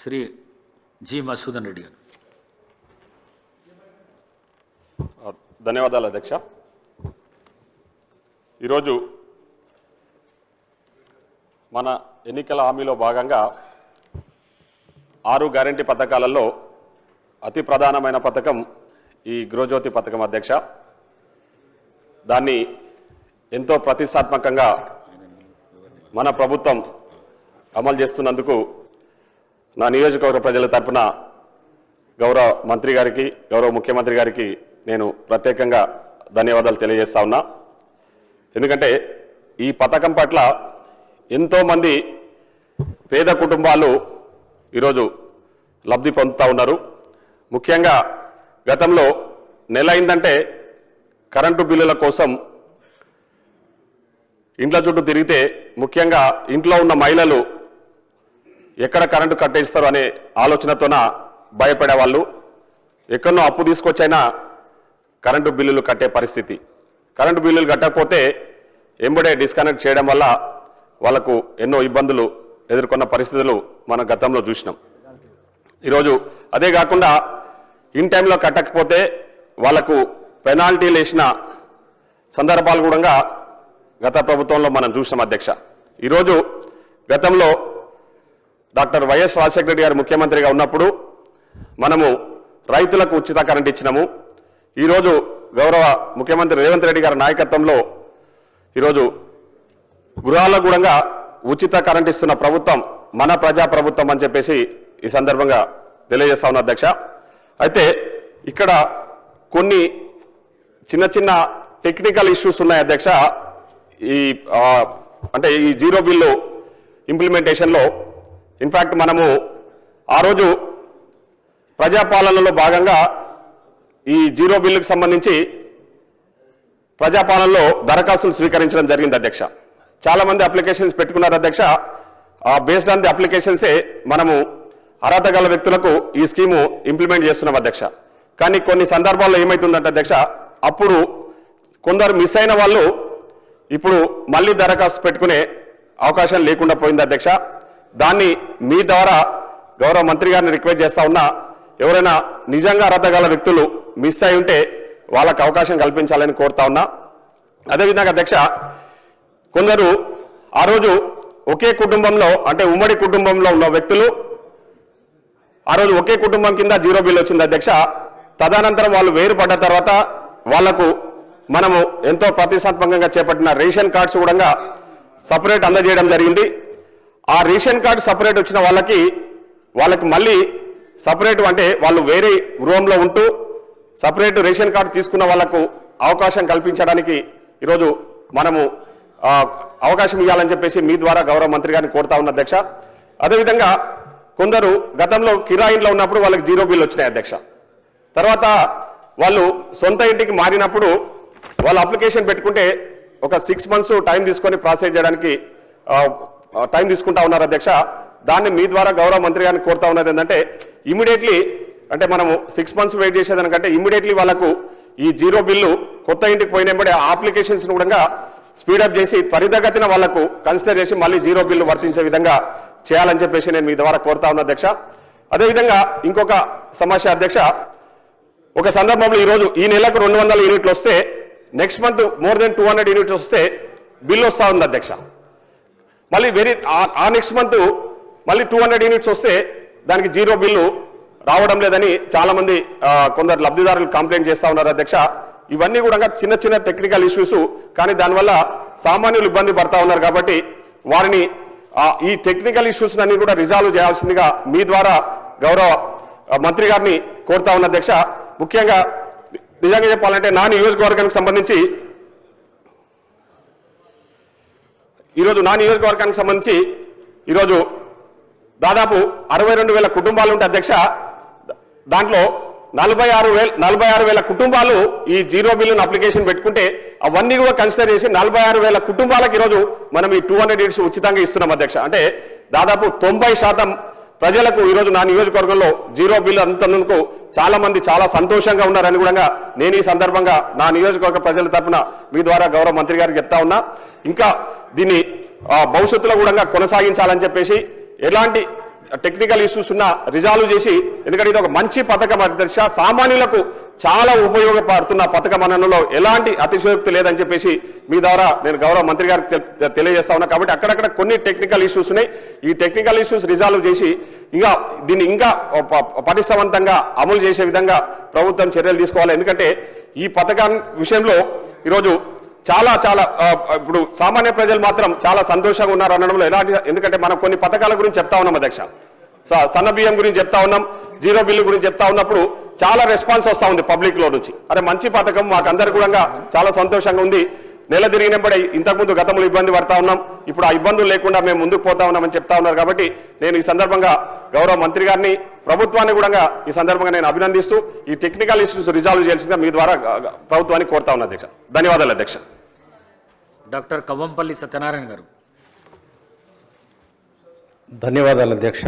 Shri G Masudan Reddy గారు. ధన్యవాదాలు అధ్యక్ష. ఈరోజు మన ఎన్నికల హామీలో భాగంగా 6 గ్యారంటీ పథకాలలో అతి ప్రధానమైన పథకం ఈ గృహజ్యోతి పథకం అధ్యక్ష. దాన్ని ఎంతో ప్రతిష్టాత్మకంగా మన ప్రభుత్వం అమలు చేస్తున్నందుకు నా నియోజకవర్గ ప్రజల తరపున గౌరవ మంత్రి గారికి, గౌరవ ముఖ్యమంత్రి గారికి నేను ప్రత్యేకంగా ధన్యవాదాలు తెలియజేస్తా ఉన్నా. ఎందుకంటే ఈ పథకం పట్ల ఎంతోమంది పేద కుటుంబాలు ఈరోజు లబ్ధి పొందుతూ ఉన్నారు. ముఖ్యంగా గతంలో నెల అయిందంటే కరెంటు బిల్లుల కోసం ఇండ్ల చుట్టూ తిరిగితే ముఖ్యంగా ఇంట్లో ఉన్న మహిళలు ఎక్కడ కరెంటు కట్టేస్తారు అనే ఆలోచనతోన భయపడేవాళ్ళు. ఎక్కడనో అప్పు తీసుకొచ్చైనా కరెంటు బిల్లులు కట్టే పరిస్థితి. కరెంటు బిల్లులు కట్టకపోతే ఎంబడే డిస్కనెక్ట్ చేయడం వల్ల వాళ్ళకు ఎన్నో ఇబ్బందులు ఎదుర్కొన్న పరిస్థితులు మనం గతంలో చూసినాం. ఈరోజు అదే కాకుండా ఇన్ టైంలో కట్టకపోతే వాళ్ళకు పెనాల్టీలు వేసిన సందర్భాలు కూడా గత ప్రభుత్వంలో మనం చూసినాం అధ్యక్ష. ఈరోజు గతంలో డాక్టర్ వైఎస్ రాజశేఖర రెడ్డి గారు ముఖ్యమంత్రిగా ఉన్నప్పుడు మనము రైతులకు ఉచిత కరెంట్ ఇచ్చినాము. ఈరోజు గౌరవ ముఖ్యమంత్రి రేవంత్ రెడ్డి గారి నాయకత్వంలో ఈరోజు గృహాలకు కూడా ఉచిత కరెంట్ ఇస్తున్న ప్రభుత్వం మన ప్రజా ప్రభుత్వం అని చెప్పేసి ఈ సందర్భంగా తెలియజేస్తా ఉన్నా అధ్యక్ష. అయితే ఇక్కడ కొన్ని చిన్న చిన్న టెక్నికల్ ఇష్యూస్ ఉన్నాయి అధ్యక్ష. అంటే ఈ జీరో బిల్లు ఇంప్లిమెంటేషన్లో ఇన్ఫ్యాక్ట్ మనము ఆ రోజు ప్రజాపాలనలో భాగంగా ఈ జీరో బిల్లుకు సంబంధించి ప్రజాపాలనలో దరఖాస్తులు స్వీకరించడం జరిగింది అధ్యక్ష. చాలామంది అప్లికేషన్స్ పెట్టుకున్నారు అధ్యక్ష. బేస్డ్ ఆన్ ది అప్లికేషన్సే మనము అర్హత గల వ్యక్తులకు ఈ స్కీము ఇంప్లిమెంట్ చేస్తున్నాం అధ్యక్ష. కానీ కొన్ని సందర్భాల్లో ఏమవుతుందంటే అధ్యక్ష, అప్పుడు కొందరు మిస్ అయిన వాళ్ళు ఇప్పుడు మళ్ళీ దరఖాస్తు పెట్టుకునే అవకాశం లేకుండా పోయింది అధ్యక్ష. దాన్ని మీ ద్వారా గౌరవ మంత్రి గారిని రిక్వెస్ట్ చేస్తా ఉన్నా, ఎవరైనా నిజంగా అర్హత గల వ్యక్తులు మిస్ అయి ఉంటే వాళ్ళకు అవకాశం కల్పించాలని కోరుతా ఉన్నా. అదేవిధంగా అధ్యక్ష, కొందరు ఆ రోజు ఒకే కుటుంబంలో అంటే ఉమ్మడి కుటుంబంలో ఉన్న వ్యక్తులు ఆ రోజు ఒకే కుటుంబం కింద జీరో బిల్ వచ్చింది అధ్యక్ష. తదనంతరం వాళ్ళు వేరుపడ్డ తర్వాత వాళ్లకు మనము ఎంతో ప్రతిష్టాత్మకంగా చేపట్టిన రేషన్ కార్డ్స్ కూడా సపరేట్ అందజేయడం జరిగింది. ఆ రేషన్ కార్డు సపరేట్ వచ్చిన వాళ్ళకి మళ్ళీ సపరేట్ అంటే వాళ్ళు వేరే గృహంలో ఉంటూ సపరేట్ రేషన్ కార్డు తీసుకున్న వాళ్లకు అవకాశం కల్పించడానికి ఈరోజు మనము అవకాశం ఇవ్వాలని చెప్పేసి మీ ద్వారా గౌరవ మంత్రి గారిని కోరుతా ఉన్న అధ్యక్ష. అదేవిధంగా కొందరు గతంలో కిరాయిలో ఉన్నప్పుడు వాళ్ళకి జీరో బిల్ వచ్చినాయి అధ్యక్ష. తర్వాత వాళ్ళు సొంత ఇంటికి మారినప్పుడు వాళ్ళు అప్లికేషన్ పెట్టుకుంటే ఒక 6 months టైం తీసుకొని ప్రాసెస్ చేయడానికి టైం తీసుకుంటా ఉన్నారు అధ్యక్ష. దాన్ని మీ ద్వారా గౌరవ మంత్రి గారిని కోరుతా ఉన్నది ఏంటంటే ఇమీడియట్లీ అంటే మనము 6 months వెయిట్ చేసేదానికంటే ఇమీడియట్లీ వాళ్ళకు ఈ జీరో బిల్లు కొత్త ఇంటికి పోయినప్పుడే ఆ అప్లికేషన్స్ కూడా స్పీడప్ చేసి త్వరితగతిన వాళ్లకు కన్సిడర్ చేసి మళ్ళీ జీరో బిల్లు వర్తించే విధంగా చేయాలని చెప్పేసి నేను మీ ద్వారా కోరుతా ఉన్నా అధ్యక్ష. అదేవిధంగా ఇంకొక సమస్య అధ్యక్ష, ఒక సందర్భంలో ఈరోజు ఈ నెలకు 200 యూనిట్లు వస్తే next month more than 200 units వస్తే బిల్లు వస్తూ ఉంది అధ్యక్ష. మళ్ళీ ఆ నెక్స్ట్ మంత్ మళ్ళీ 200 యూనిట్స్ వస్తే దానికి జీరో బిల్లు రావడం లేదని చాలామంది కొందరు లబ్ధిదారులు కంప్లైంట్ చేస్తూ ఉన్నారు అధ్యక్ష. ఇవన్నీ కూడా చిన్న చిన్న టెక్నికల్ ఇష్యూస్, కానీ దానివల్ల సామాన్యులు ఇబ్బంది పడతా ఉన్నారు. కాబట్టి వారిని ఈ టెక్నికల్ ఇష్యూస్ అన్ని కూడా రిజాల్వ్ చేయాల్సిందిగా మీ ద్వారా గౌరవ మంత్రి గారిని కోరుతా ఉన్న అధ్యక్ష. ముఖ్యంగా నిజంగా చెప్పాలంటే నా నియోజకవర్గానికి సంబంధించి ఈరోజు దాదాపు 62,000 కుటుంబాలు ఉంటాయి అధ్యక్ష. దాంట్లో 46,000 కుటుంబాలు ఈ జీరో బిల్లును అప్లికేషన్ పెట్టుకుంటే అవన్నీ కూడా కన్సిడర్ చేసి 46,000 కుటుంబాలకు ఈరోజు మనం ఈ 200 యూనిట్స్ ఉచితంగా ఇస్తున్నాం అధ్యక్ష. అంటే దాదాపు 90% ప్రజలకు ఈరోజు నా నియోజకవర్గంలో జీరో బిల్లు అందుతున్నందుకు చాలా మంది చాలా సంతోషంగా ఉన్నారని కూడా నేను ఈ సందర్భంగా నా నియోజకవర్గ ప్రజల తరపున మీ ద్వారా గౌరవ మంత్రి గారికి చెప్తా ఉన్నా. ఇంకా దీన్ని భవిష్యత్తులో కూడా కొనసాగించాలని చెప్పేసి ఎలాంటి టెక్నికల్ ఇష్యూస్ ఉన్నా రిజాల్వ్ చేసి, ఎందుకంటే ఇది ఒక మంచి పథకం అధ్యక్ష, సామాన్యులకు చాలా ఉపయోగపడుతున్న పథకం అనడంలో ఎలాంటి అతిశయోక్తి లేదని చెప్పేసి మీ ద్వారా నేను గౌరవ మంత్రి గారికి తెలియజేస్తా ఉన్నా. కాబట్టి అక్కడక్కడ కొన్ని టెక్నికల్ ఇష్యూస్ ఉన్నాయి. ఈ టెక్నికల్ ఇష్యూస్ రిజాల్వ్ చేసి దీన్ని ఇంకా పటిష్టవంతంగా అమలు చేసే విధంగా ప్రభుత్వం చర్యలు తీసుకోవాలి. ఎందుకంటే ఈ పథకాన్ని విషయంలో ఈరోజు చాలా ఇప్పుడు సామాన్య ప్రజలు మాత్రం చాలా సంతోషంగా ఉన్నారు అనడంలో ఎలాంటి, ఎందుకంటే మనం కొన్ని పథకాల గురించి చెప్తా ఉన్నాం అధ్యక్ష, సన్న బియ్యం గురించి చెప్తా ఉన్నాం, జీరో బిల్లు గురించి చెప్తా ఉన్నప్పుడు చాలా రెస్పాన్స్ వస్తూ ఉంది పబ్లిక్ లో నుంచి. అరే మంచి పథకం, మాకందరు కూడా చాలా సంతోషంగా ఉంది, నెల తిరిగినప్పుడే ఇంతకుముందు గతంలో ఇబ్బంది పడతా ఉన్నాం, ఇప్పుడు ఆ ఇబ్బందులు లేకుండా మేము ముందుకు పోతా ఉన్నామని చెప్తా ఉన్నారు. కాబట్టి నేను ఈ సందర్భంగా గౌరవ మంత్రి గారిని, ప్రభుత్వాన్ని కూడా ఈ సందర్భంగా నేను అభినందిస్తూ ఈ టెక్నికల్ ఇష్యూస్ రిజాల్వ్ చేయాల్సిందిగా మీ ద్వారా ప్రభుత్వాన్ని కోరుతా ఉన్నా అధ్యక్ష. ధన్యవాదాలు అధ్యక్ష. డాక్టర్ కవ్వంపల్లి సత్యనారాయణ గారు. ధన్యవాదాలు అధ్యక్ష.